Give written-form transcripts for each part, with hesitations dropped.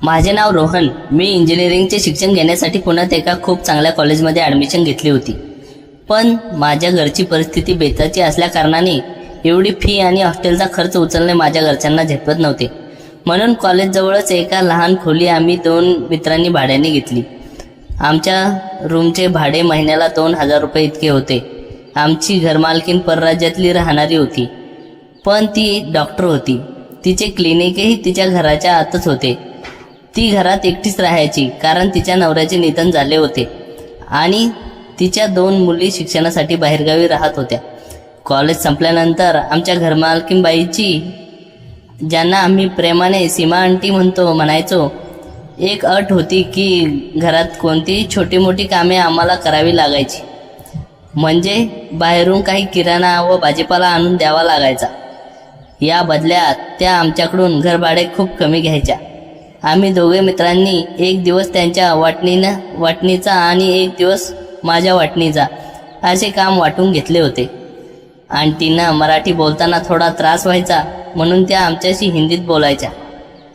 माझे नाव रोहन. मी इंजिनिअरिंगचे शिक्षण घेण्यासाठी पुण्यात एका खूप चांगल्या कॉलेजमध्ये ॲडमिशन घेतली होती. पण माझ्या घरची परिस्थिती बेताची असल्याकारणाने एवढी फी आणि हॉस्टेलचा खर्च उचलणे माझ्या घरच्यांना झेपत नव्हते. म्हणून कॉलेजजवळच एका लहान खोली आम्ही 2 मित्रांनी भाड्याने घेतली. आमच्या रूमचे भाडे महिन्याला 2,000 रुपये इतके होते. आमची घरमालकीन परराज्यातली राहणारी होती, पण ती डॉक्टर होती. तिचे क्लिनिकही तिच्या घराच्या आतच होते. ती घरात एकटीच राहायची, कारण तिच्या नवऱ्याचे निधन झाले होते आणि तिच्या 2 मुली शिक्षणासाठी बाहेरगावी राहत होत्या. कॉलेज संपल्यानंतर आमच्या घरमालकीनबाईची, ज्यांना आम्ही प्रेमाने सीमा आंटी म्हणायचो, एक अट होती की घरात कोणतीही छोटी मोठी कामे आम्हाला करावी लागायची. म्हणजे बाहेरून काही किराणा व भाजीपाला आणून द्यावा लागायचा. या बदल्यात त्या आमच्याकडून घरभाडे खूप कमी घ्यायच्या. आम्ही दोघे मित्रांनी एक दिवस त्यांच्या वाटणीचा आणि एक दिवस माझ्या वाटणीचा असे काम वाटून घेतले होते. आंटींना मराठी बोलताना थोडा त्रास व्हायचा, म्हणून त्या आमच्याशी हिंदीत बोलायच्या.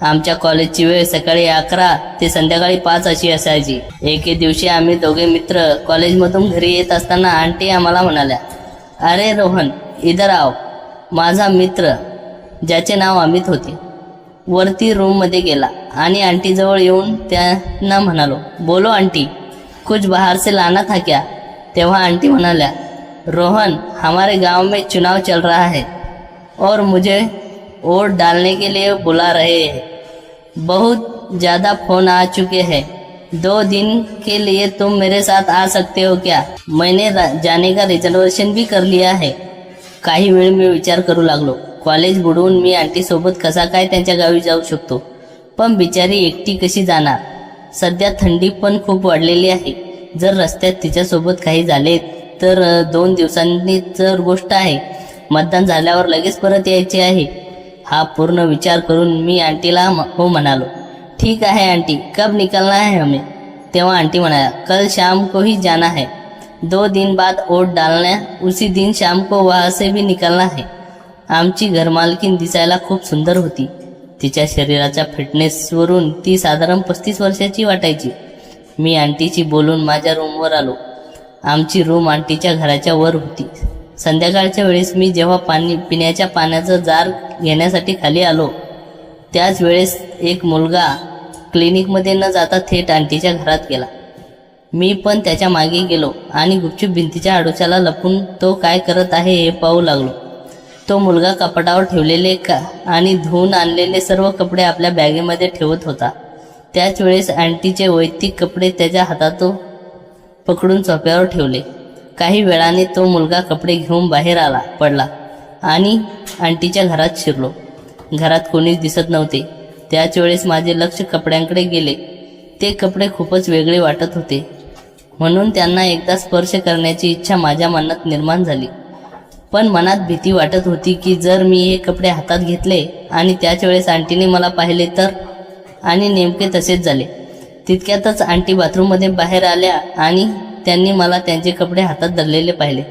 आमच्या कॉलेजची वेळ सकाळी 11 ते संध्याकाळी 5 अशी असायची. एके दिवशी आम्ही दोघे मित्र कॉलेजमधून घरी येत असताना आंटी आम्हाला म्हणाल्या, अरे रोहन, इधर आओ. माझा मित्र, ज्याचे नाव अमित होते, वरती रूममध्ये गेला आणि आंटीजवळ येऊन त्यांना म्हणालो, बोलो आंटी, कुछ बाहर से लाना था क्या? तेव्हा आंटी म्हणाल्या, रोहन, हमारे गांव में चुनाव चल रहा है और मुझे वोट डालने के लिए बुला रहे हैं. बहुत ज़्यादा फ़ोन आ चुके हैं. 2 दिन के लिए तुम मेरे साथ आ सकते हो क्या? मैंने जाने का रिजर्वेशन भी कर लिया है. काही वेळ मी विचार करू लागलो. कॉलेज बुडवून मी आंटीसोबत कसा काय त्यांच्या गावी जाऊ शकतो? पण बिचारी एकटी कशी जाणार? सध्या थंडी पण खूप वाढलेली आहे. जर रस्त्यात तिच्यासोबत काही झाले तर 2 दिवसांनी तर गोष्ट आहे. मतदान झाल्यावर लगेच परत यायचे आहे. हा पूर्ण विचार करून मी आंटीला हो म्हणालो. ठीक है आंटी, कब निकलना है हमें? तेव्हा आंटी म्हणाल्या, कल शाम को ही जाना है. 2 दिन बाद वोट डालना, उसी दिन शाम को वहाँ से भी निकलना है. आमची घरमालकीन दिसायला खूप सुंदर होती. तिच्या शरीराच्या फिटनेसवरून ती साधारण 35 वर्षाची वाटायची. मी आंटीशी बोलून माझ्या रूमवर आलो. आमची रूम आंटीच्या घराच्या वर होती. संध्याकाळच्या वेळेस मी जेव्हा पिण्याच्या पाण्याचं जार घेण्यासाठी खाली आलो, त्याच वेळेस एक मुलगा क्लिनिकमध्ये न जाता थेट आंटीच्या घरात गेला. मी पण त्याच्या मागे गेलो आणि गुपचूप भिंतीच्या आडोशाला लपून तो काय करत आहे हे पाहू लागलो. तो मुलगा कपाटावर ठेवलेले आणि धुवून आणलेले सर्व कपडे आपल्या बॅगेमध्ये ठेवत होता. त्याच वेळेस आंटीचे वैयक्तिक कपडे त्याच्या हातात पकडून सोफ्यावर ठेवले. काही वेळाने तो मुलगा कपडे घेऊन बाहेर पडला आणि आंटीच्या घरात शिरलो. घरात कोणीच दिसत नव्हते. त्याच वेळेस माझे लक्ष कपड्यांकडे गेले. ते कपडे खूपच वेगळे वाटत होते, म्हणून त्यांना एकदा स्पर्श करण्याची इच्छा माझ्या मनात निर्माण झाली. पण मनात भीती वाटत होती की जर मी हे कपडे हातात घेतले आणि त्याच वेळेस आंटीने मला पाहिले तर. आणि नेमके तसेच झाले. तितक्यातच आंटी बाथरूममध्ये बाहेर आल्या आणि त्यांनी मला त्यांचे कपडे हातात धरलेले पाहिले.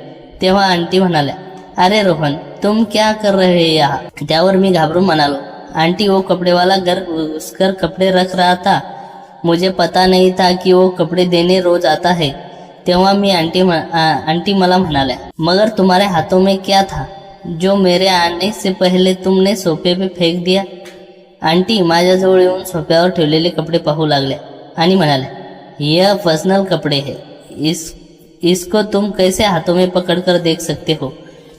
तेव्हा आंटी म्हणाल्या, अरे रोहन, तुम क्या कर रहे हैं यहाँ? त्यावर मी घाबरून म्हणालो, आंटी, वो कपड़ेवाला घर घुसकर कपड़े रख रहा था. मुझे पता नहीं था कि वो कपड़े देने रोज आता है. तेव्हा मी आंटी मला म्हणाल्या, मगर तुम्हारे हाथों में क्या था जो मेरे आने से पहले तुमने सोफे पे फेंक दिया? आंटी माझ्याजवळ येऊन सोफ्यावर ठेवलेले कपडे पाहू लागल्या आणि म्हणाल्या, यह पर्सनल कपड़े है, इसको तुम कैसे हाथों में पकड़कर देख सकते हो?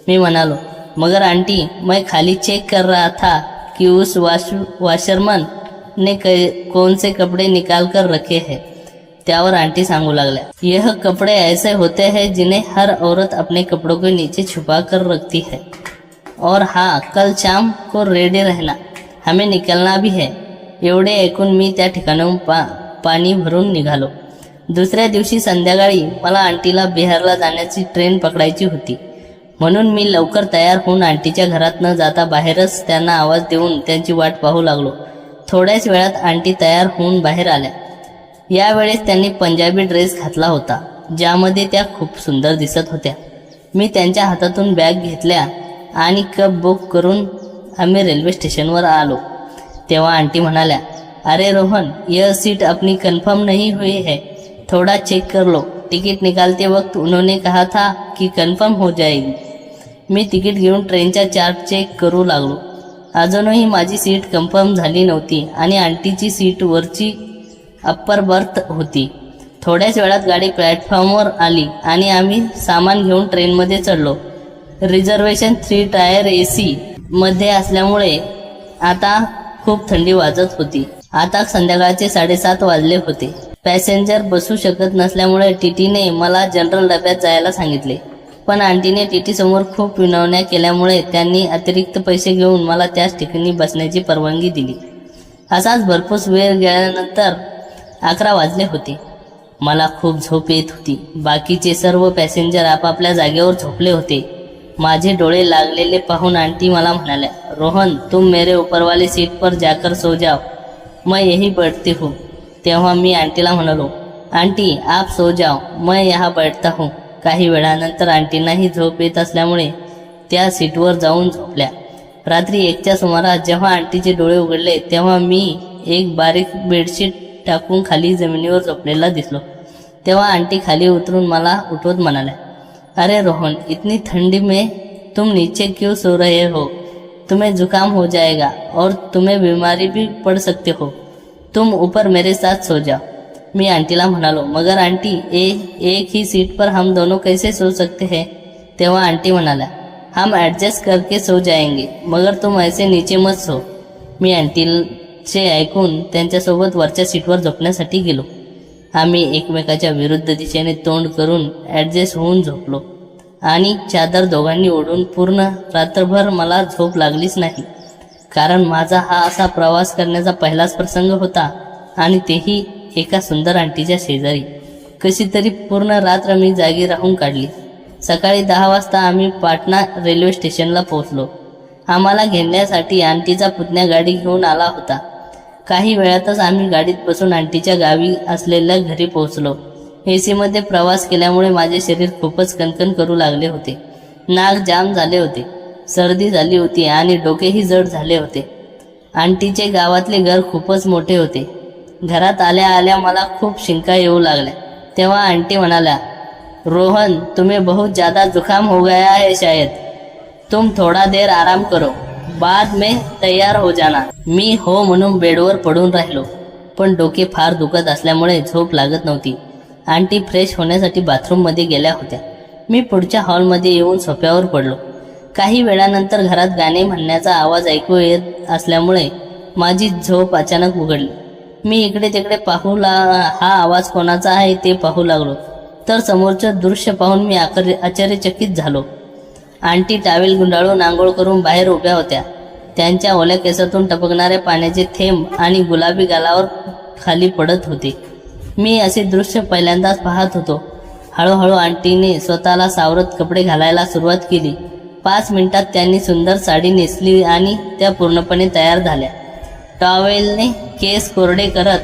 मी म्हणालो, मगर आंटी, मैं खाली चेक कर रहा था कि उस वॉशरमैन ने कौन से कपड़े निकाल कर रखे हैं. त्यावर आंटी सांगू लागल्या, यह कपड़े ऐसे होते हैं जिन्हें हर औरत अपने कपड़ों के नीचे छुपा कर रखती है. और हाँ, कल शाम को रेडी रहना, हमें निकलना भी है. एवढे ऐकून मी त्या ठिकाणाहून पाणी भरून निघालो. दुसऱ्या दिवशी संध्याकाळी मला आंटीला बिहारला जाण्याची ट्रेन पकडायची होती. म्हणून मी लवकर तयार होऊन आंटीच्या घरात न जाता बाहेरच त्यांना आवाज देऊन त्यांची वाट पाहू लागलो. थोड्याच वेळात आंटी तयार होऊन बाहेर आल्या. यावेळेस त्यांनी पंजाबी ड्रेस घातला होता, ज्यामध्ये त्या खूप सुंदर दिसत होत्या. मी त्यांच्या हातातून बॅग घेतल्या आणि कॅब बुक करून आम्ही रेल्वे स्टेशनवर आलो. तेव्हा आंटी म्हणाल्या, अरे रोहन, यह सीट अपनी कंफर्म नहीं हुई है, थोड़ा चेक कर लो। तिकीट निकालते वक्त उन्होंने कहा था की कन्फर्म हो जाएगी। मी तिकीट घेऊन ट्रेनचा चार्ट चेक करू लागलो। अजूनही माझी सीट कन्फर्म झाली नव्हती आणि आंटीची सीट वरची अप्पर बर्थ होती। थोड्याच वेळात गाडी प्लॅटफॉर्मवर आली आणि आम्ही सामान घेऊन ट्रेनमध्ये चढलो। रिझर्वेशन 3 टायर AC मध्ये असल्यामुळे आता खूप थंडी वाजत होती। आता संध्याकाळचे 7:30 वाजले होते। पॅसेंजर बसू शकत नसल्यामुळे टीटीने मला जनरल डब्यात जायला सांगितले, पण आंटीने टीटी समोर खूप विनवण्या केल्यामुळे त्यांनी अतिरिक्त पैसे घेऊन मला त्याच ठिकाणी बसण्याची परवानगी दिली। असाच भरपूर वेळ गेल्यानंतर 11 वाजले होते। मला खूप झोप येत होती। बाकीचे सर्व पॅसेंजर आपापल्या जागेवर झोपले होते। माझे डोळे लागलेले पाहून आंटी मला म्हणाल्या, रोहन, तुम मेरे ऊपर वाली सीट पर जाकर सो जाओ, मैं यही बैठती हूँ। तेव्हा मी आंटीला म्हणालो, आंटी आप सो जाओ, मैं यहाँ बैठता हूँ। काही वेळानंतर आंटींनाही झोप येत असल्यामुळे त्या सीटवर जाऊन झोपल्या। रात्री 1च्या सुमारास जेव्हा आंटीचे डोळे उघडले तेव्हा मी एक बारीक बेडशीट टाकून खाली जमिनीवर झोपलेला दिसलो। तेव्हा आंटी खाली उतरून मला उठवत म्हणाल्या, अरे रोहन, इतनी ठंडी में तुम नीचे क्यों सो रहे हो? तुम्हें जुकाम हो जाएगा और तुम्हें बीमारी भी पड़ सकते हो। तुम ऊपर मेरे साथ सो जाओ। मी आंटीला म्हणालो, मगर आंटी एक ही सीट पर हम दोनों कैसे सो सकते हैं? तेव्हा आंटी म्हणाल्या, हम एडजस्ट करके सो जाएंगे, मगर तुम ऐसे नीचे मत सो। मी आंटीचे ऐकून त्यांच्यासोबत वरच्या सीटवर झोपण्यासाठी गेलो। आम्ही एकमेकाच्या विरुद्ध दिशेने तोंड करून ॲडजस्ट होऊन झोपलो आणि चादर दोघांनी ओढून पूर्ण रात्रभर मला झोप लागलीच नाही, कारण माझा हा असा प्रवास करण्याचा पहिलाच प्रसंग होता आणि तेही एका सुंदर आंटीच्या शेजारी। कशी तरी पूर्ण रात्र मी जागी राहून काढली। सकाळी 10 वाजता आम्ही पाटणा रेल्वे स्टेशनला पोहोचलो। आम्हाला घेण्यासाठी आंटीचा पुतण्या गाडी घेऊन आला होता। काही वेळातच आम्ही गाडीत बसून आंटीच्या गावी असलेल्या घरी पोहोचलो। AC मध्ये प्रवास केल्यामुळे माझे शरीर खूपच कणकण करू लागले होते। नाक जाम झाले होते, सर्दी झाली होती आणि डोकेही जड झाले होते। आंटीचे गावातले घर खूपच मोठे होते। घरात आल्या आल्या मला खूप शिंका येऊ लागल्या। तेव्हा आंटी म्हणाल्या, रोहन, तुम्हें बहुत ज़्यादा जुकाम हो गया है शायद, तुम थोड़ा देर आराम करो, बाद में तैयार हो जाना। मी हो म्हणून बेडवर पडून राहिलो, पण डोके फार दुखत असल्यामुळे झोप लागत नव्हती। आंटी फ्रेश होण्यासाठी बाथरूममध्ये गेल्या होत्या। मी पुढच्या हॉलमध्ये येऊन सोफ्यावर पडलो। काही वेळानंतर घरात गाणे म्हणण्याचा आवाज ऐकू येत असल्यामुळे माझी झोप अचानक उघडली। मी इकडे तिकडे हा आवाज कोणाचा आहे ते पाहू लागलो, तर समोरचं दृश्य पाहून मी आश्चर्यचकित झालो। आंटी टावेल गुंडाळून आंघोळ करून बाहेर उभ्या होत्या। त्यांच्या ओल्या केसातून टपकणारे पाण्याचे थेंब आणि गुलाबी गालावर खाली पडत होते। मी असे दृश्य पहिल्यांदाच पाहत होतो। हळूहळू आंटीने स्वतःला सावरत कपडे घालायला सुरुवात केली। 5 मिनिटात त्यांनी सुंदर साडी नेसली आणि त्या पूर्णपणे तयार झाल्या। टॉवेलने केस कोरडे करत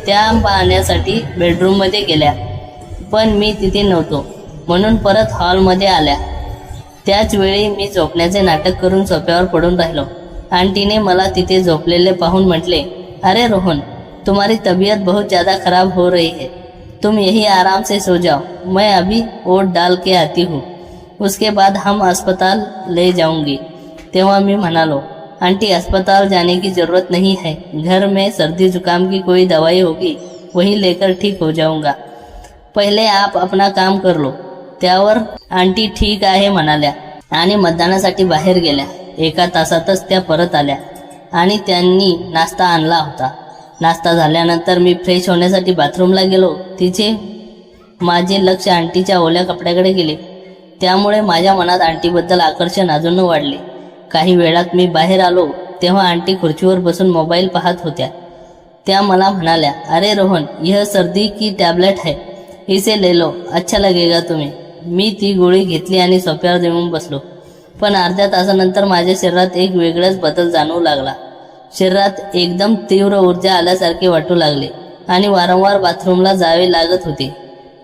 त्या पाहण्यासाठी बेडरूममध्ये गेल्या, पण मी तिथे नव्हतो म्हणून परत हॉलमध्ये आल्या। त्याच वेळी मी झोपण्याचे नाटक करून सोफ्यावर पडून राहिलो। आंटीने मला तिथे झोपलेले पाहून म्हटले, अरे रोहन, तुम्हारी तबीयत बहुत ज़्यादा खराब हो रही है, तुम यही आराम से सो जाओ, मैं अभी ओट डाल के आती हूँ, उसके बाद हम अस्पताल ले जाऊंगी। तेव्हा मी म्हणालो, आंटी, अस्पताल जाने की ज़रूरत नहीं है, घर में सर्दी जुकाम की कोई दवाई होगी, वही लेकर ठीक हो जाऊंगा, पहिले आप अपना काम कर लो। त्यावर आंटी ठीक आहे म्हणाल्या आणि मतदानासाठी बाहेर गेल्या। 1 तासातच त्या परत आल्या आणि त्यांनी नाश्ता आणला होता। नाश्ता झाल्यानंतर मी फ्रेश होण्यासाठी बाथरूमला गेलो। तिचे माझे लक्ष आंटीच्या ओल्या कपड्याकडे गेले, त्यामुळे माझ्या मनात आंटीबद्दल आकर्षण अजून वाढले। काही वेळात मी बाहेर आलो तेव्हा आंटी खुर्चीवर बसून मोबाईल पाहत होत्या। त्या मला म्हणाल्या, अरे रोहन, यह सर्दी की टॅबलेट है, इसे ले लो, अच्छा लगेगा तुम्हें। मी ती गोळी घेतली आणि सोफ्यावर येऊन बसलो, पण अर्ध्या तासानंतर माझ्या शरीरात एक वेगळाच बदल जाणवू लागला। शरीरात एकदम तीव्र ऊर्जा आल्यासारखे वाटू लागले आणि वारंवार बाथरूमला जावे लागत होते।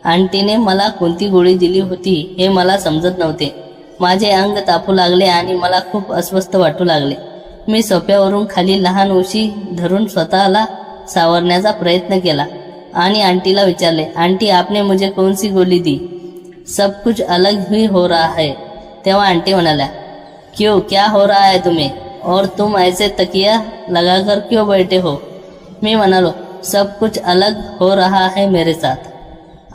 आंटीने मला कोणती गोळी दिली होती हे मला समजत नव्हते। माझे अंग तापू लागले आणि मला खूप अस्वस्थ वाटू लागले। मी सोफ्यावरून खाली लहान उशी धरून स्वतःला सावरण्याचा प्रयत्न केला आणि आंटीला विचारले, आंटी आपने मुझे कौन सी गोली दी? सब कुछ अलग ही हो रहा है. तेव्हा आंटी म्हणाल्या, क्यों, क्या हो रहा है तुम्हें, और तुम ऐसे तकिया लगाकर क्यों बैठे हो? मी म्हणालो, सब कुछ अलग हो रहा है मेरे साथ.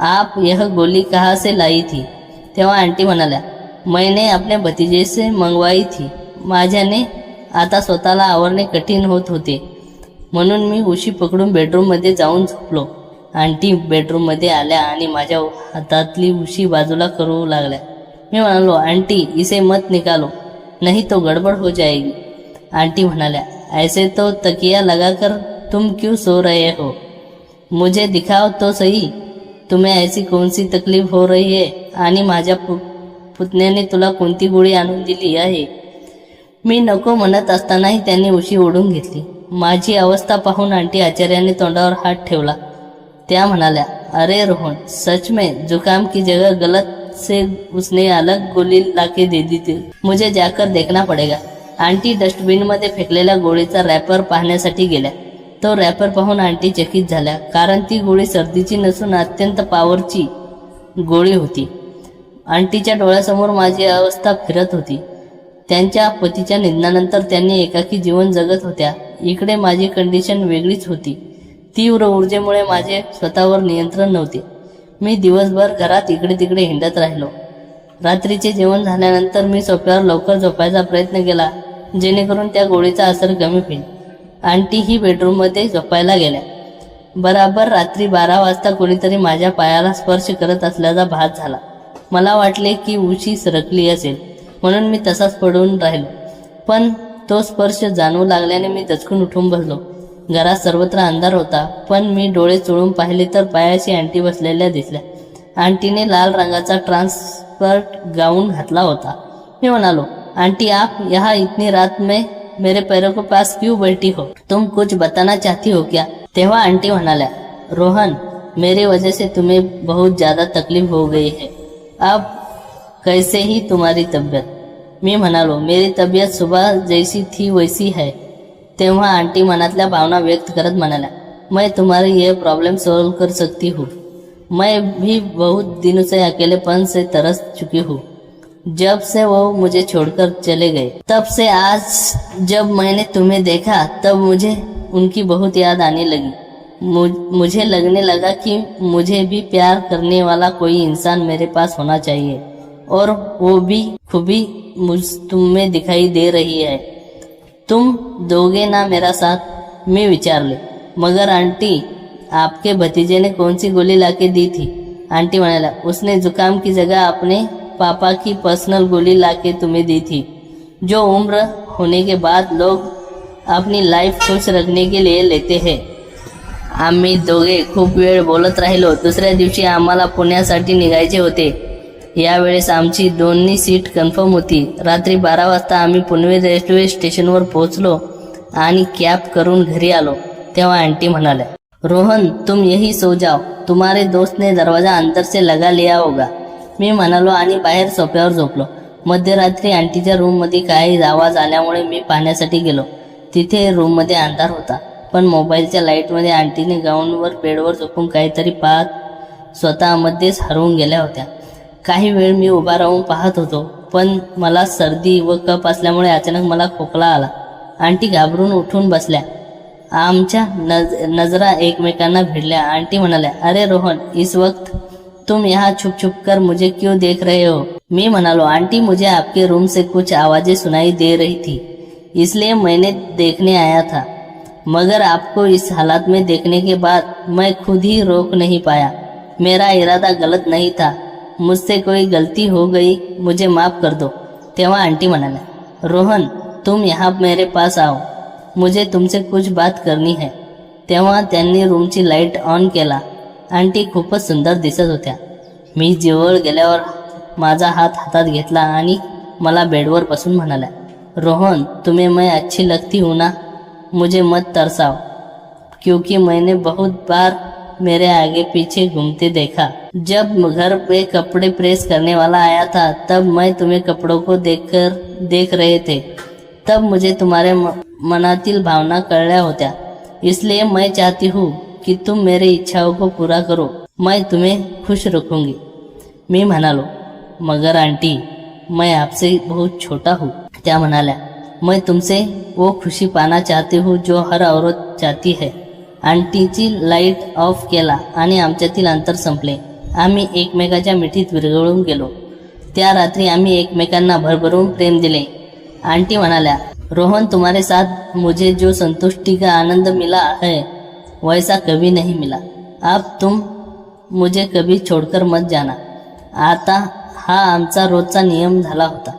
आप यह गोली कहाँ से लाई थी? तेव्हा आंटी म्हणाल्या, मैंने अपने भतीजे से मंगवाई थी. माझ्याने आता स्वतःला आवरणे कठीण होत होते म्हणून मी उशी पकडून बेडरूममध्ये जाऊन झोपलो. आंटी बेडरूममध्ये आल्या आणि माझ्या हातातली उशी बाजूला करू लागल्या. मी म्हणालो, आंटी इसे मत निकालो, नहीं तो गड़बड़ हो जाएगी. आंटी म्हणाल्या, ऐसे तो तकिया लगाकर तुम क्यों सो रहे हो? मुझे दिखाओ तो सही, तुम्हें ऐसी कौन सी तकलीफ हो रही है आणि माझ्या पुतण्याने तुला कोणती गोळी आणून दिली आहे? मी नको म्हणत असतानाही त्यांनी उशी ओढून घेतली. माझी अवस्था पाहून आंटी आचार्याने तोंडावर हात ठेवला. त्या म्हणाल्या, अरे रोहन, सच में जुकाम की जगह गलत से उसने अलग गोली लाके दे दी थी. मुझे जाकर देखना पडेगा. आंटी डस्टबिनमध्ये फेकलेल्या गोळीचा रॅपर पाहण्यासाठी गेल्या. तो रॅपर पाहून आंटी चकित झाल्या, कारण ती गोळी सर्दीची नसून अत्यंत पॉवरची गोळी होती. आंटीच्या डोळ्यासमोर माझी अवस्था फिरत होती. त्यांच्या पतीच्या निधनानंतर त्यांनी एकाकी जीवन जगत होत्या. इकडे माझी कंडिशन वेगळीच होती. तीव्र ऊर्जेमुळे माझे स्वतःवर नियंत्रण नव्हते. मी दिवसभर घरात इकडे तिकडे हिंडत राहिलो. रात्रीचे जेवण झाल्यानंतर मी सोफ्यावर लवकर झोपायचा प्रयत्न केला, जेणेकरून त्या गोळीचा असर कमी होईल. आंटी ही बेडरूममध्ये झोपायला गेल्या. बराबर रात्री 12 वाजता कोणीतरी माझ्या पायाला स्पर्श करत असल्याचा भास झाला. मला वाटले की उशी सरकली असेल, म्हणून मी तसाच पडून राहिलो. पण तो स्पर्श जाणवू लागल्याने मी दचकून उठून बसलो. घरात सर्वत्र अंधार होता, पण मी डोळे चोळून पाहिले तर पायाशी आंटी बसलेल्या दिसल्या. आंटीने लाल रंगाचा ट्रान्सपर्ट गाऊन घातला होता. मी म्हणालो, आंटी आप यहाँ इतनी रात में मेरे पैरों के पास क्यों बैठी हो? तुम कुछ बताना चाहती हो क्या? तेव्हा आंटी म्हणाल्या, रोहन, मेरी वजह से तुम्हें बहुत ज़्यादा तकलीफ हो गई है. अब कैसे ही तुम्हारी तबीयत? मी म्हणालो, मेरी तबीयत सुबह जैसी थी वैसी है. तेव्हा आंटी मनातल्या भावना व्यक्त करत म्हणाल्या, मैं तुम्हारी ये प्रॉब्लम सॉल्व कर सकती हूँ. मैं भी बहुत दिनों से अकेलेपन से तरस चुकी हूँ. जब से वो मुझे छोड़कर चले गए, तब से आज जब मैंने तुम्हें देखा तब मुझे उनकी बहुत याद आने लगी. मुझे लगने लगा कि मुझे भी प्यार करने वाला कोई इंसान मेरे पास होना चाहिए, और वो भी खूबी तुम में दिखाई दे रही है. तुम दोगे ना मेरा साथ? मैं विचारले, मगर आंटी आपके भतीजे ने कौन सी गोली लाके दी थी? आंटी म्हणाल्या, उसने जुकाम की जगह अपने पापा की पर्सनल गोली लाके तुम्हें दी थी. जो उम्र होने के बाद लोग अपनी लाईफ खुश रखने के लिए लेते हैं. आम्ही दोघे खूप वेळ बोलत राहिलो. दुसऱ्या दिवशी आम्हाला पुण्यासाठी निघायचे होते. यावेळेस आमची दोन्ही सीट कन्फर्म होती. रात्री 12 वाजता आम्ही पुणे रेल्वे स्टेशनवर पोहोचलो आणि कॅब करून घरी आलो. तेव्हा आंटी म्हणाल्या, रोहन, तुम यही सो जाओ, तुम्हारे दोस्त ने दरवाजा अंदर से लगा लिया होगा. मी म्हणालो आणि बाहेर सोफ्यावर झोपलो. मध्यरात्री आंटीच्या रूममध्ये काही आवाज आल्यामुळे मी पाहण्यासाठी गेलो. तिथे रूममध्ये अंधार होता, पण मोबाईलच्या लाईटमध्ये आंटीने गाऊनवर बेडवर झोपून काहीतरी पाहत स्वतःमध्येच हरवून गेल्या होत्या. काही वेळ मी उभा राहून पाहत होतो, पण मला सर्दी व कफ असल्यामुळे अचानक मला खोकला आला. आंटी घाबरून उठून बसल्या. आमच्या नजरा एकमेकांना भिडल्या. आंटी म्हणाल्या, अरे रोहन, इस वक्त तुम यहाँ छुप छुप कर मुझे क्यों देख रहे हो? मैं म्हणालो, आंटी मुझे आपके रूम से कुछ आवाजें सुनाई दे रही थी, इसलिए मैंने देखने आया था, मगर आपको इस हालत में देखने के बाद मैं खुद ही रोक नहीं पाया. मेरा इरादा गलत नहीं था, मुझसे कोई गलती हो गई, मुझे माफ कर दो. तेव्हा आंटी म्हणाल्या, रोहन, तुम यहाँ मेरे पास आओ, मुझे तुमसे कुछ बात करनी है. तेव्हा त्यांनी रूमची लाईट ऑन केला. आंटी खूपच सुंदर दिसत होत्या. मी जवळ गेल्यावर माझा हात हातात घेतला आणि मला बेडवर बसून म्हणाल्या, रोहन, तुम्हें मैं अच्छी लगती हूँ ना? मुझे मत तरसाओ, क्योंकि मैंने बहुत बार मेरे आगे पीछे घूमते देखा. जब घर पे कपड़े प्रेस करने वाला आया था, तब मैं तुम्हें कपड़ों को देख रहे थे. तब मुझे तुम्हारे मनातील भावना कळल्या होत्या. इसलिए मैं चाहती हूँ कि तुम मेरी इच्छाओं को पूरा करो, मैं तुम्हें खुश रखूंगी। मी म्हणालो, मगर आंटी, मैं आपसे बहुत छोटा हूँ। त्या म्हणाल्या, मैं तुमसे वो खुशी पाना चाहती हूँ जो हर औरत चाहती है। आंटीची लाईट ऑफ केला आणि आमच्यातील अंतर संपले। आम्ही एकमेकाच्या मिठीत विरघळून गेलो। त्या रात्री आम्ही एकमेकांना भरभरून प्रेम दिले। आंटी म्हणाल्या, रोहन, तुम्हारे साथ मुझे जो संतुष्टि का आनंद मिला है वैसा कभी नहीं मिला। अब तुम मुझे कभी छोड़कर मत जाना। आता हा आमचा रोजचा नियम झाला होता।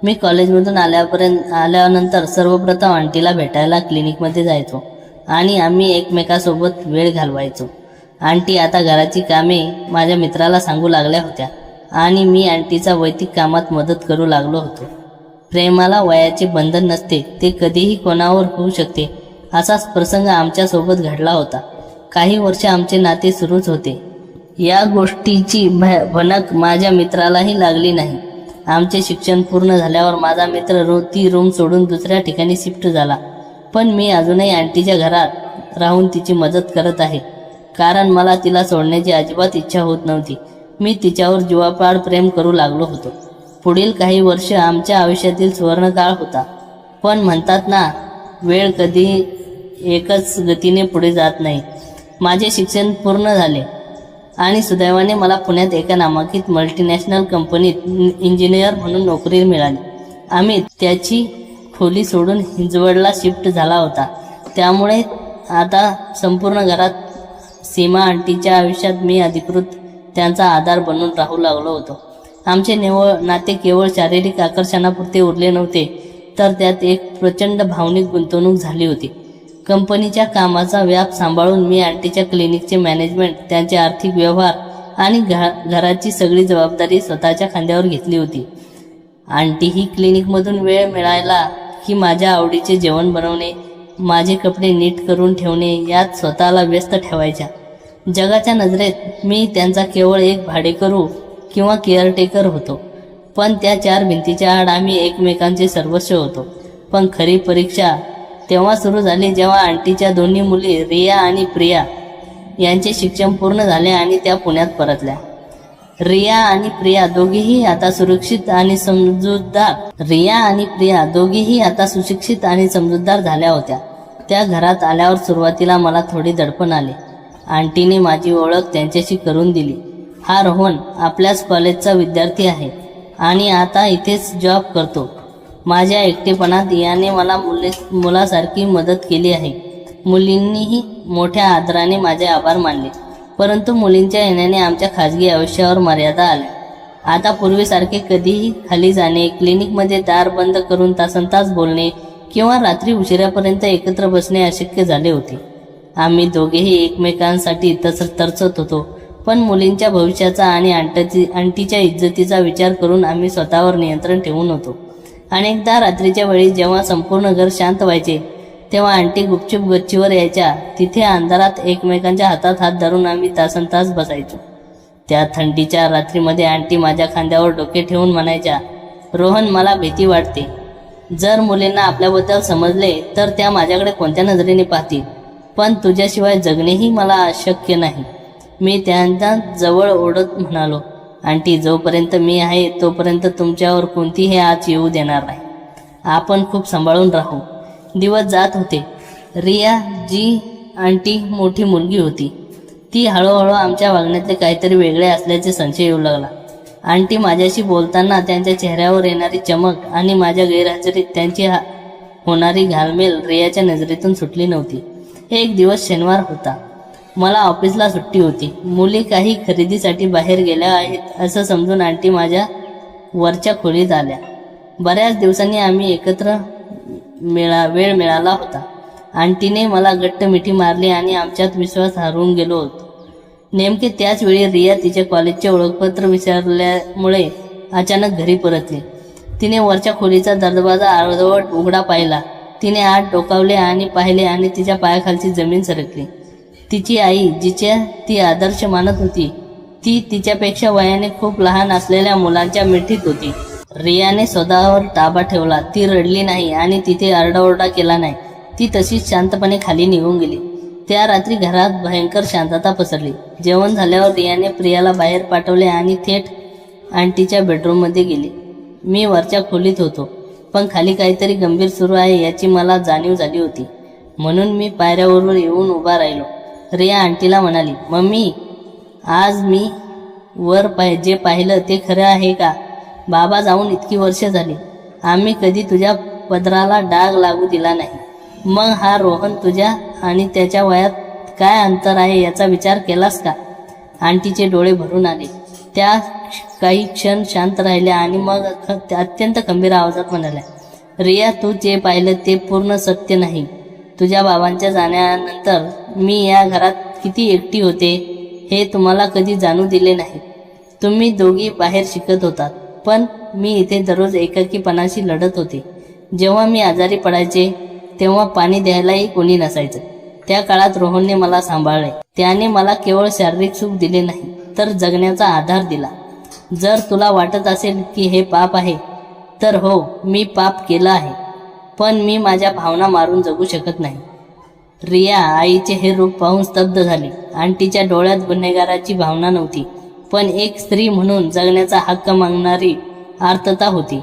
मी कॉलेजमधून आल्यानंतर सर्वप्रथम आंटीला भेटायला क्लिनिकमध्ये जायचो आणि आम्ही एकमेकासोबत वेळ घालवायचो। आंटी आता घराची कामे माझ्या मित्राला सांगू लागल्या होत्या आणि मी आंटीचा वैयक्तिक कामात मदत करू लागलो होतो। प्रेमाला वयाचे बंधन नसते, ते कधीही कोणावर होऊ शकते, असाच प्रसंग आमच्यासोबत घडला होता। काही वर्ष आमचे नाते सुरूच होते। या गोष्टीची भनक माझ्या मित्रालाही लागली नाही। आमचे शिक्षण पूर्ण झाल्यावर माझा मित्र ती रूम सोडून दुसऱ्या ठिकाणी शिफ्ट झाला, पण मी अजूनही आंटीच्या घरात राहून तिची मदत करत आहे, कारण मला तिला सोडण्याची अजिबात इच्छा होत नव्हती। मी तिच्यावर जीवापाड प्रेम करू लागलो होतो। पुढील काही वर्ष आमच्या आयुष्यातील सुवर्णकाळ होता, पण म्हणतात ना, वेळ कधी एकच गतीने पुढे जात नाही। माझे शिक्षण पूर्ण झाले आणि सुदैवाने मला पुण्यात एका नामांकित मल्टीनॅशनल कंपनीत इंजिनियर म्हणून नोकरी मिळाली। आम्ही त्याची खोली सोडून हिंजवडला शिफ्ट झाला होता, त्यामुळे आता संपूर्ण घरात सीमा आंटीच्या आयुष्यात मी अधिकृत त्यांचा आधार बनून राहू लागलो होतो। आमचे नाते केवळ शारीरिक आकर्षणापुरते उरले नव्हते, तर त्यात एक प्रचंड भावनिक गुंतवणूक झाली होती। कंपनीच्या कामाचा व्याप सांभाळून मी आंटीच्या क्लिनिकचे मॅनेजमेंट, त्यांचे आर्थिक व्यवहार आणि घराची सगळी जबाबदारी स्वतःच्या खांद्यावर घेतली होती। आंटी ही क्लिनिकमधून वेळ मिळाला की माझ्या आवडीचे जेवण बनवणे, माझे कपडे नीट करून ठेवणे यात स्वतःला व्यस्त ठेवायच्या। जगाच्या नजरेत मी त्यांचा केवळ एक भाडेकरू किंवा केअरटेकर होतो, पण त्या चार भिंतीच्या आड आम्ही एकमेकांचे सर्वस्व होतो। पण खरी परीक्षा तेव्हा सुरू झाली जेव्हा आंटीच्या दोन्ही मुली रिया आणि प्रिया यांचे शिक्षण पूर्ण झाले आणि त्या पुण्यात परतल्या। रिया आणि प्रिया दोघीही आता सुशिक्षित आणि समजूतदार झाल्या होत्या। त्या घरात आल्यावर सुरुवातीला मला थोडी दडपण आली। आंटीने माझी ओळख त्यांच्याशी करून दिली। हा रोहन आपल्याच कॉलेजचा विद्यार्थी आहे आणि आता इथेच जॉब करतो। माझ्या एकटेपणात याने मला मुलासारखी मदत केली आहे। मुलींनीही मोठ्या आदराने माझे आभार मानले, परंतु मुलींच्या येण्याने आमच्या खाजगी आयुष्यावर मर्यादा आल्या। आता पूर्वीसारखे कधीही खाली जाणे, क्लिनिकमध्ये दार बंद करून तासनतास बोलणे किंवा रात्री उशिरापर्यंत एकत्र बसणे अशक्य झाले होते। आम्ही दोघेही एकमेकांसाठी तरचत होतो, पण मुलींच्या भविष्याचा आणि आंटीच्या इज्जतीचा विचार करून आम्ही स्वतःवर नियंत्रण ठेवून होतो। अनेकदा रात्रीच्या वेळी जेव्हा संपूर्ण घर शांत व्हायचे, तेव्हा आंटी गुपचूप गच्चीवर यायच्या। तिथे अंधारात एकमेकांच्या हातात हात धरून आम्ही तासनतास बसायचो। त्या थंडीच्या रात्रीमध्ये आंटी माझ्या खांद्यावर डोके ठेवून म्हणायच्या, रोहन, मला भीती वाटते। जर मुलींना आपल्याबद्दल समजले तर त्या माझ्याकडे कोणत्या नजरेने पाहतील, पण तुझ्याशिवाय जगणेही मला अशक्य नाही। मी त्यांना जवळ ओढत म्हणालो, आंटी, जोपर्यंत मी आहे तोपर्यंत तुमच्यावर कोणतीही आच येऊ देणार नाही। आपण खूप सांभाळून राहू। दिवस जात होते। रिया जी आंटी मोठी मुलगी होती, ती हळूहळू आमच्या वागण्यातले काहीतरी वेगळे असल्याचे संशय येऊ लागला। आंटी माझ्याशी बोलताना त्यांच्या चेहऱ्यावर येणारी चमक आणि माझ्या गैरहजेरीत त्यांची होणारी घालमेल रियाच्या नजरेतून सुटली नव्हती। एक दिवस शनिवार होता। मला ऑफिसला सुट्टी होती। मुली काही खरेदीसाठी बाहेर गेल्या आहेत असं समजून आंटी माझ्या वरच्या खोलीत आल्या। बऱ्याच दिवसांनी आम्ही एकत्र वेळ मिळाला होता। आंटीने मला घट्ट मिठी मारली आणि आमच्यात विश्वास हरवून गेलो होतो। नेमके त्याच वेळी रिया तिच्या कॉलेजचे ओळखपत्र विसरल्यामुळे अचानक घरी परतली। तिने वरच्या खोलीचा दरवाजा अर्धवट उघडा पाहिला। तिने आत डोकावले आणि पाहिले आणि तिच्या पायाखालची जमीन सरकली। तिची आई, जिच्या ती आदर्श मानत होती, ती तिच्यापेक्षा वयाने खूप लहान असलेल्या मुलांच्या मिठीत होती। रियाने स्वतःवर ताबा ठेवला। ती रडली नाही आणि तिथे आरडाओरडा केला नाही। ती तशीच शांतपणे खाली निघून गेली। त्या रात्री घरात भयंकर शांतता पसरली. जेवण झाल्यावर रियाने प्रियाला बाहेर पाठवले आणि थेट आंटीच्या बेडरूममध्ये गेली. मी वरच्या खोलीत होतो, पण खाली काहीतरी गंभीर सुरू आहे याची मला जाणीव झाली होती. म्हणून मी पायऱ्यावरून येऊन उभा राहिलो. रिया आंटीला म्हणाली, मम्मी, आज मी वर जे पाहिलं ते खरं आहे का? बाबा जाऊन इतकी वर्ष झाली, आम्ही कधी तुझ्या पदराला डाग लागू दिला नाही. मग हा रोहन तुझ्या आणि त्याच्या वयात काय अंतर आहे याचा विचार केलास का? आंटीचे डोळे भरून आले. त्या काही क्षण शांत राहिल्या आणि मग अत्यंत खंबीर आवाजात म्हणाल्या, रिया, तू जे पाहिलं ते पूर्ण सत्य नाही. तुझ्या बाबांच्या जाण्यानंतर मी या घरात किती एकटी होते हे तुम्हाला कधी जाणू दिले नाही. तुम्ही दोघी बाहेर शिकत होतात, पण मी इथे दररोज एकाकीपणाशी लढत होते. जेव्हा मी आजारी पडायचे तेव्हा पाणी द्यायलाही कोणी नसायचं. त्या काळात रोहनने मला सांभाळले. त्याने मला केवळ शारीरिक सुख दिले नाही, तर जगण्याचा आधार दिला. जर तुला वाटत असेल की हे पाप आहे, तर हो, मी पाप केलं आहे, पण मी माझ्या भावना मारून जगू शकत नाही. रिया आईचे हे रूप पाहून स्तब्ध झाली. आंटीच्या डोळ्यात गुन्हेगाराची भावना नव्हती, पण एक स्त्री म्हणून जगण्याचा हक्क मागणारी आर्तता होती.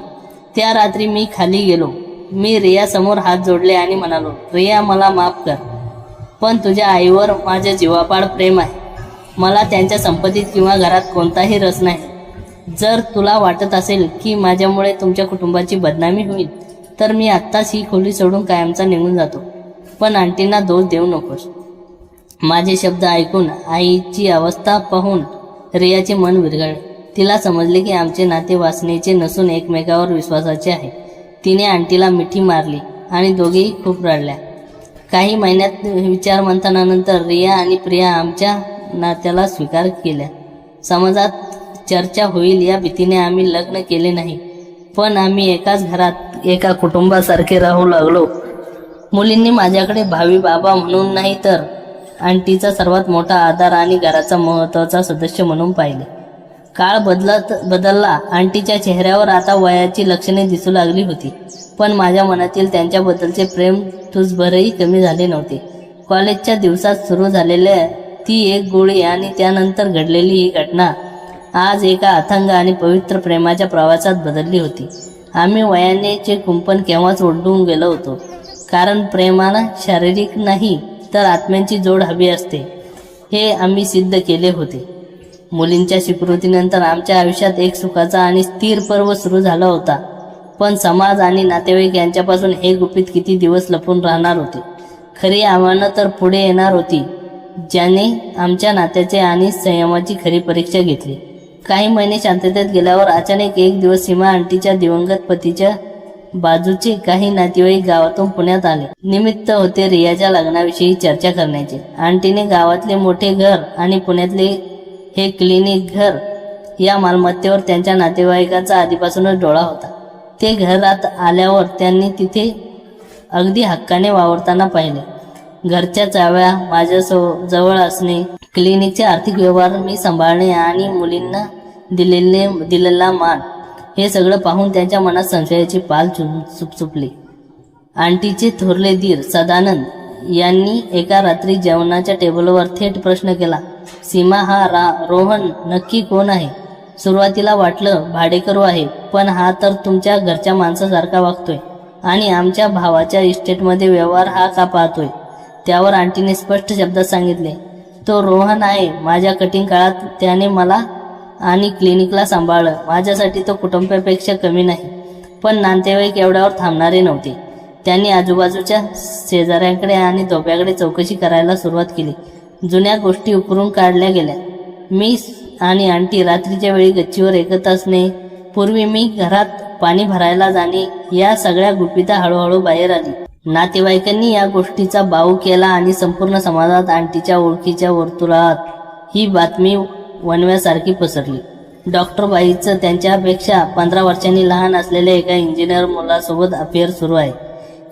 त्या रात्री मी खाली गेलो. मी रियासमोर हात जोडले आणि म्हणालो, रिया, मला माफ कर, पण तुझ्या आईवर माझे जीवापाड प्रेम आहे. मला त्यांच्या संपत्तीत किंवा घरात कोणताही रस नाही. जर तुला वाटत असेल की माझ्यामुळे तुमच्या कुटुंबाची बदनामी होईल, तर मी आत्ताच ही खोली सोडून कायमचा निघून जातो. पण आंटींना दोष देऊ नकोस. माझे शब्द ऐकून आईची अवस्था पाहून रियाचे मन विरघळले. तिला समजले की आमचे नाते वासनेचे नसून एकमेकावर विश्वासाचे आहे. तिने आंटीला मिठी मारली आणि दोघेही खूप रडल्या. काही महिन्यात विचारमंथनानंतर रिया आणि प्रिया आमच्या नात्याला स्वीकार केल्या. समाजात चर्चा होईल या भीतीने आम्ही लग्न केले नाही, पण आम्ही एकाच घरात एका कुटुंबासारखे राहू लागलो. मुलींनी माझ्याकडे भावी बाबा म्हणून नाही, तर आंटीचा सर्वात मोठा आधार आणि घराचा महत्त्वाचा सदस्य म्हणून पाहिले. काळ बदलला. आंटीच्या चेहऱ्यावर आता वयाची लक्षणे दिसू लागली होती, पण माझ्या मनातील त्यांच्याबद्दलचे प्रेम तुझभरही कमी झाले नव्हते. कॉलेजच्या दिवसात सुरू झालेल्या ती एक गोळी आणि त्यानंतर घडलेली ही घटना आज एका अथांग आणि पवित्र प्रेमाच्या प्रवासात बदलली होती. आम्ही वयानेचे कुंपण केव्हाच ओढून गेलो होतो, कारण प्रेमाला शारीरिक नाही तर आत्म्यांची जोड हवी असते हे आम्ही सिद्ध केले होते. मुलींच्या स्वीकृतीनंतर आमच्या आयुष्यात एक सुखाचा आणि स्थिर पर्व सुरू झाला होता, पण समाज आणि नातेवाईक यांच्यापासून हे गुपित किती दिवस लपून राहणार होते. खरी आव्हानं तर पुढे येणार होती, ज्याने आमच्या नात्याचे आणि संयमाची खरी परीक्षा घेतली. काही महिने शांततेत गेल्यावर अचानक एक दिवस सीमा आंटीच्या दिवंगत पतीच्या बाजूचे काही नातेवाईक गावातून पुण्यात आले. निमित्त होते रियाच्या लग्नाविषयी चर्चा करण्याचे. आंटीने गावातले मोठे घर आणि पुण्यातले हे क्लिनिक घर या मालमत्तेवर त्यांच्या नातेवाईकांचा आधीपासूनच डोळा होता. ते घरात आल्यावर त्यांनी तिथे अगदी हक्काने वावरताना पाहिले. घरच्या चाव्या माझ्या जवळ असणे, क्लिनिकचे आर्थिक व्यवहार मी सांभाळणे आणि मुलींना दिलेला मान, हे सगळं पाहून त्यांच्या मनात संशयाची पाल चुपचुपली. आंटीचे थोरले दीर सदानंद यांनी एका रात्री जेवणाच्या टेबलवर थेट प्रश्न केला, सीमा, हा रोहन नक्की कोण आहे? सुरुवातीला वाटलं भाडेकरू आहे, पण हा तर तुमच्या घरच्या माणसासारखा वागतोय आणि आमच्या भावाच्या इस्टेटमध्ये व्यवहार हा का पाहतोय? त्यावर आंटीने स्पष्ट शब्दात सांगितले, तो रोहन आहे. माझ्या कठीण काळात त्याने मला आणि क्लिनिकला सांभाळलं. माझ्यासाठी तो कुटुंबापेक्षा कमी नाही. पण नातेवाईक एवढ्यावर थांबणारे नव्हते. त्यांनी आजूबाजूच्या शेजाऱ्यांकडे आणि धोप्याकडे चौकशी करायला सुरुवात केली. जुन्या गोष्टी उकरून काढल्या गेल्या. मी आणि आंटी रात्रीच्या वेळी गच्चीवर एकत्र असणे, पूर्वी मी घरात पाणी भरायला जाणे, या सगळ्या गुपिता हळूहळू बाहेर आली. नातेवाईकांनी या गोष्टीचा बाऊ केला आणि संपूर्ण समाजात आंटीच्या ओळखीच्या वर्तुळात ही बातमी वणव्यासारखी पसरली. डॉक्टर बाईचं त्यांच्यापेक्षा 15 वर्षांनी लहान असलेल्या एका इंजिनियर मुलासोबत अफेअर सुरू आहे.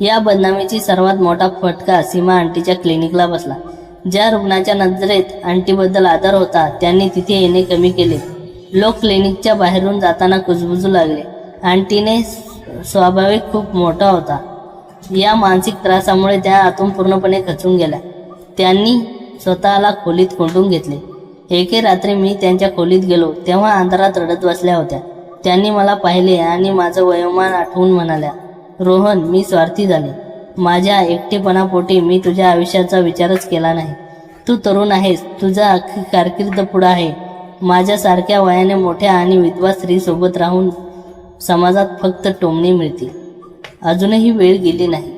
या बदनामीची सर्वात मोठा फटका सीमा आंटीच्या क्लिनिकला बसला. ज्या रुग्णाच्या नजरेत आंटीबद्दल आदर होता त्यांनी तिथे येणे कमी केले. लोक क्लिनिकच्या बाहेरून जाताना कुजबुजू लागले. आंटीने स्वाभाविक खूप मोठा होता. या मानसिक त्रासामुळे त्या आतून पूर्णपणे खचून गेल्या. त्यांनी स्वतःला खोलीत कोंडून घेतले. एके रात्री मी त्यांच्या खोलीत गेलो तेव्हा अंधारात रडत बसल्या होत्या. त्यांनी मला पाहिले आणि माझं वयोमान आठवून म्हणाल्या, रोहन, मी स्वार्थी झाले. माझ्या एकटेपणापोटी मी तुझ्या आयुष्याचा विचारच केला नाही. तू तरुण आहेस, तुझा अख्खी कारकीर्द पुढं आहे. माझ्यासारख्या वयाने मोठ्या आणि विधवा स्त्रीसोबत राहून समाजात फक्त टोमणी मिळते. अजूनही वेळ गेली नाही.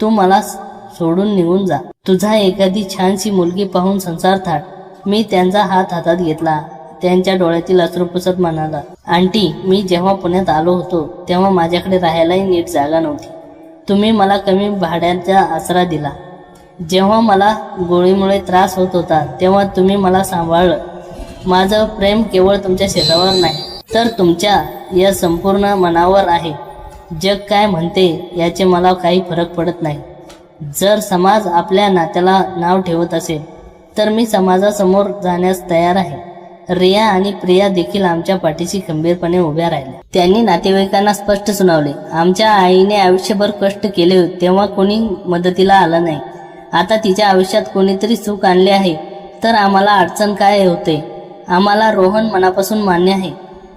तू मला सोडून निघून जा. तुझा एखादी छानशी मुलगी पाहून संसार थाट. मी त्यांचा हात हातात घेतला. त्यांच्या डोळ्यातील अश्रू पुसत म्हणाला, आंटी, मी जेव्हा पुण्यात आलो होतो तेव्हा माझ्याकडे राहायलाही नीट जागा नव्हती. तुम्ही मला कमी भाड्याचा आसरा दिला. जेव्हा मला गोळीमुळे त्रास होत होता तेव्हा तुम्ही मला सांभाळलं. माझं प्रेम केवळ तुमच्या शरीरावर नाही तर तुमच्या या संपूर्ण मनावर आहे. जग काय म्हणते याचे मला काही फरक पडत नाही. जर समाज आपल्या नात्याला नाव ठेवत असेल तर मी समाजासमोर जाण्यास तयार आहे. रिया आणि प्रिया देखील आमच्या पाठीशी खंबीरपणे उभ्या राहिल्या. त्यांनी नातेवाईकांना स्पष्ट सुनावले, आमच्या आईने आयुष्यभर कष्ट केले तेव्हा कोणी मदतीला आलं नाही. आता तिच्या आयुष्यात कोणीतरी सुख आणले आहे तर आम्हाला अडचण काय होते. आम्हाला रोहन मनापासून मान्य आहे.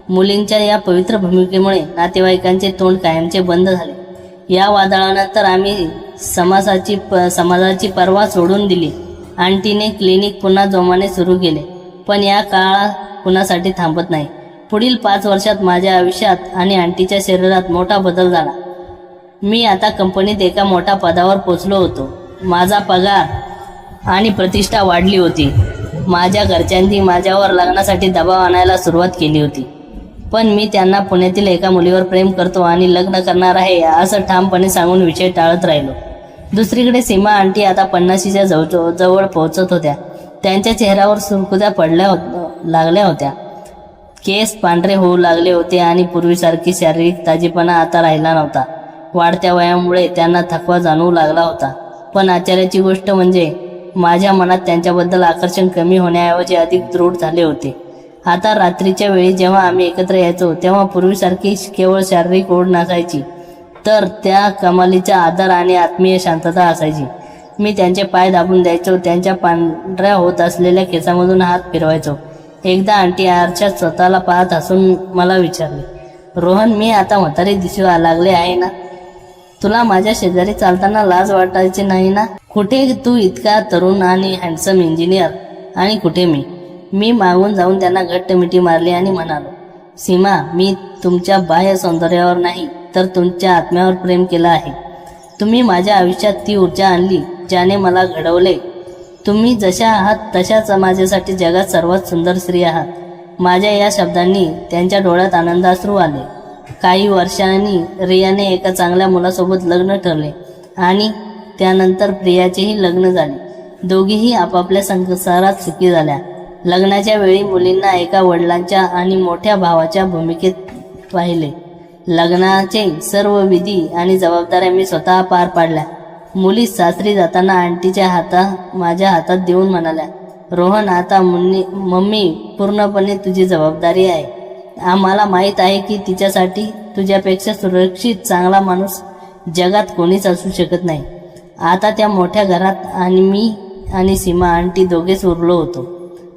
मुलींच्या या पवित्र भूमिकेमुळे नातेवाईकांचे तोंड कायमचे बंद झाले. या वादळानंतर आम्ही समाजाची पर्वा सोडून दिली. आंटीने क्लिनिक पुन्हा जोमाने सुरू केले. पण या काळा कुणासाठी थांबत नाही. पुढील 5 वर्षात माझ्या आयुष्यात आणि आंटीच्या शरीरात मोठा बदल झाला. मी आता कंपनीत एका मोठ्या पदावर पोचलो होतो. माझा पगार आणि प्रतिष्ठा वाढली होती. माझ्या घरच्यांनी माझ्यावर लग्नासाठी दबाव आणायला सुरुवात केली होती. पण मी त्यांना पुण्यातील एका मुलीवर प्रेम करतो आणि लग्न करणार आहे असं ठामपणे सांगून विषय टाळत राहिलो. दुसरीकडे सीमा आंटी आता 50च्या जवळ पोहोचत होत्या. त्यांच्या चेहऱ्यावर सुरकुत्या लागल्या होत्या. केस पांढरे होऊ लागले होते आणि पूर्वीसारखी शारीरिक ताजेपणा आता राहिला नव्हता. वाढत्या वयामुळे त्यांना थकवा जाणवू लागला होता. पण आश्चर्याची गोष्ट म्हणजे माझ्या मनात त्यांच्याबद्दल आकर्षण कमी होण्याऐवजी अधिक दृढ झाले होते. आता रात्रीच्या वेळी जेव्हा आम्ही एकत्र यायचो तेव्हा पूर्वीसारखी केवळ शारीरिक ओढ नसायची तर त्या कमालीचा आदर आणि आत्मीय शांतता असायची. मी त्यांचे पाय दाबून द्यायचो. त्यांच्या पांढऱ्या होत असलेल्या केसामधून हात फिरवायचो. एकदा आंटी आरशात स्वतःला पाहत हसून मला विचारले, रोहन, मी आता म्हातारी दिसू लागले आहे ना? तुला माझ्या शेजारी चालताना लाज वाटायची नाही ना? कुठे तू इतका तरुण आणि हँडसम इंजिनियर आणि कुठे मी? मी मागून जाऊन त्यांना घट्ट मिठी मारली आणि म्हणालो, सीमा, मी तुमच्या बाह्य सौंदर्यावर नाही तर तुमच्या आत्म्यावर प्रेम केलं आहे. तुम्ही माझ्या आयुष्यात ती ऊर्जा आणली ज्याने मला घडवले. तुम्ही जशा आहात तशाच माझ्यासाठी जगात सर्वात सुंदर स्त्री आहात. माझ्या या शब्दांनी त्यांच्या डोळ्यात आनंदाश्रू आले. काही वर्षांनी रियाने एका चांगल्या मुलासोबत लग्न ठरले आणि त्यानंतर प्रियाचेही लग्न झाले. दोघीही आपापल्या संसारात सुखी झाल्या. लग्नाच्या वेळी मुलींना एका वडिलांच्या आणि मोठ्या भावाच्या भूमिकेत पाहिले. लग्नाचे सर्व विधी आणि जबाबदाऱ्या मी स्वतः पार पाडल्या. मुली सासरी जाताना आंटीच्या माझ्या हातात देऊन म्हणाल्या, रोहन, आता मम्मी पूर्णपणे तुझी जबाबदारी आहे. आम्हाला माहीत आहे की तिच्यासाठी तुझ्यापेक्षा सुरक्षित चांगला माणूस जगात कोणीच असू शकत नाही. आता त्या मोठ्या घरात आणि मी आणि सीमा आंटी दोघेच उरलो होतो.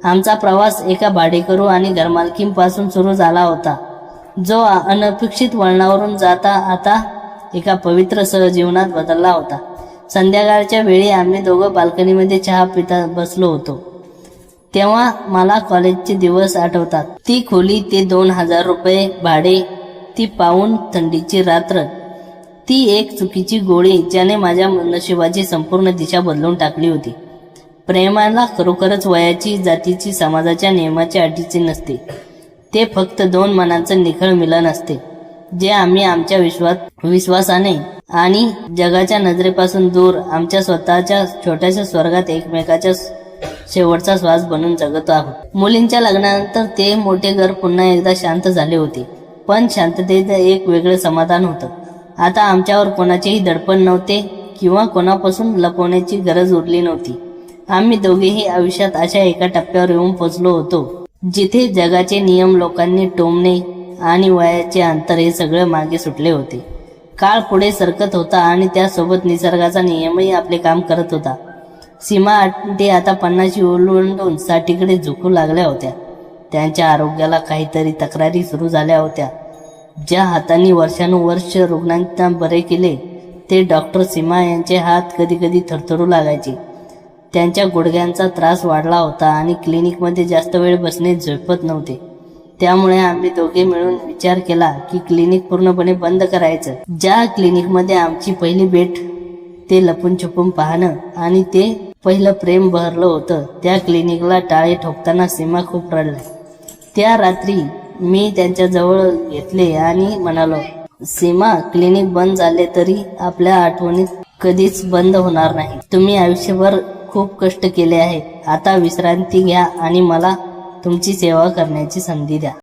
आमचा प्रवास एका भाडेकरू आणि घरमालकींपासून सुरू झाला होता, जो अनपेक्षित वळणावरून जाता आता एका पवित्र सहजीवनात बदलला होता. संध्याकाळच्या वेळी आम्ही दोघं बाल्कनीमध्ये चहा पिता बसलो होतो. तेव्हा मला कॉलेजचे दिवस आठवतात. ती खोली, ते 2000 रुपये भाडे, ती पाऊण थंडीची रात्र, ती एक चुकीची गोळी ज्याने माझ्या नशिबाची संपूर्ण दिशा बदलून टाकली होती. प्रेमाला खरोखरच वयाची, जातीची, समाजाच्या नियमाच्या अटीचे नसते. ते फक्त 2 मनांचं निखळ मिलन असते, जे आम्ही आमच्या विश्वासाने आणि जगाच्या नजरेपासून दूर आमच्या स्वतःच्या छोट्याशा स्वर्गात एकमेकाच्या शेवटचा श्वास बनून जगत आहोत. मुलींच्या लग्नानंतर ते मोठे घर पुन्हा एकदा शांत झाले होते. पण शांततेत एक वेगळं समाधान होतं. आता आमच्यावर कोणाचेही दडपण नव्हते किंवा कोणापासून लपवण्याची गरज उरली नव्हती. आम्ही दोघेही आयुष्यात अशा एका टप्प्यावर येऊन पोचलो होतो जिथे जगाचे नियम, लोकांनी टोमणे आणि वयाचे अंतर हे सगळं मागे सुटले होते. काळ पुढे सरकत होता आणि त्यासोबत निसर्गाचा नियमही आपले काम करत होता. सीमा आंटी आता 50 ओलांडून 60कडे झुकू लागल्या होत्या. त्यांच्या आरोग्याला काहीतरी तक्रारी सुरू झाल्या होत्या. ज्या हातांनी वर्षानुवर्ष रुग्णांना बरे केले ते डॉक्टर सीमा यांचे हात कधी कधी थरथरू लागायचे. त्यांच्या गुडघ्यांचा त्रास वाढला होता आणि क्लिनिकमध्ये जास्त वेळ बसणे झेपत नव्हते. त्यामुळे आम्ही दोघे मिळून विचार केला की क्लिनिक पूर्णपणे बंद करायचं. ज्या क्लिनिकमध्ये आमची पहिली भेट, ते लपून छपून पाहणं आणि ते पहिलं प्रेम बहरलं होतं, त्या क्लिनिकला टाळे ठोकताना सीमा खूप रडल्या. त्या रात्री मी त्यांच्या जवळ घेतले आणि म्हणालो, सीमा, क्लिनिक बंद झाले तरी आपल्या आठवणीत कधीच बंद होणार नाही. तुम्ही आयुष्यभर खूप कष्ट केले आहे. आता विश्रांती घ्या आणि मला तुमची सेवा करण्याची संधी द्या.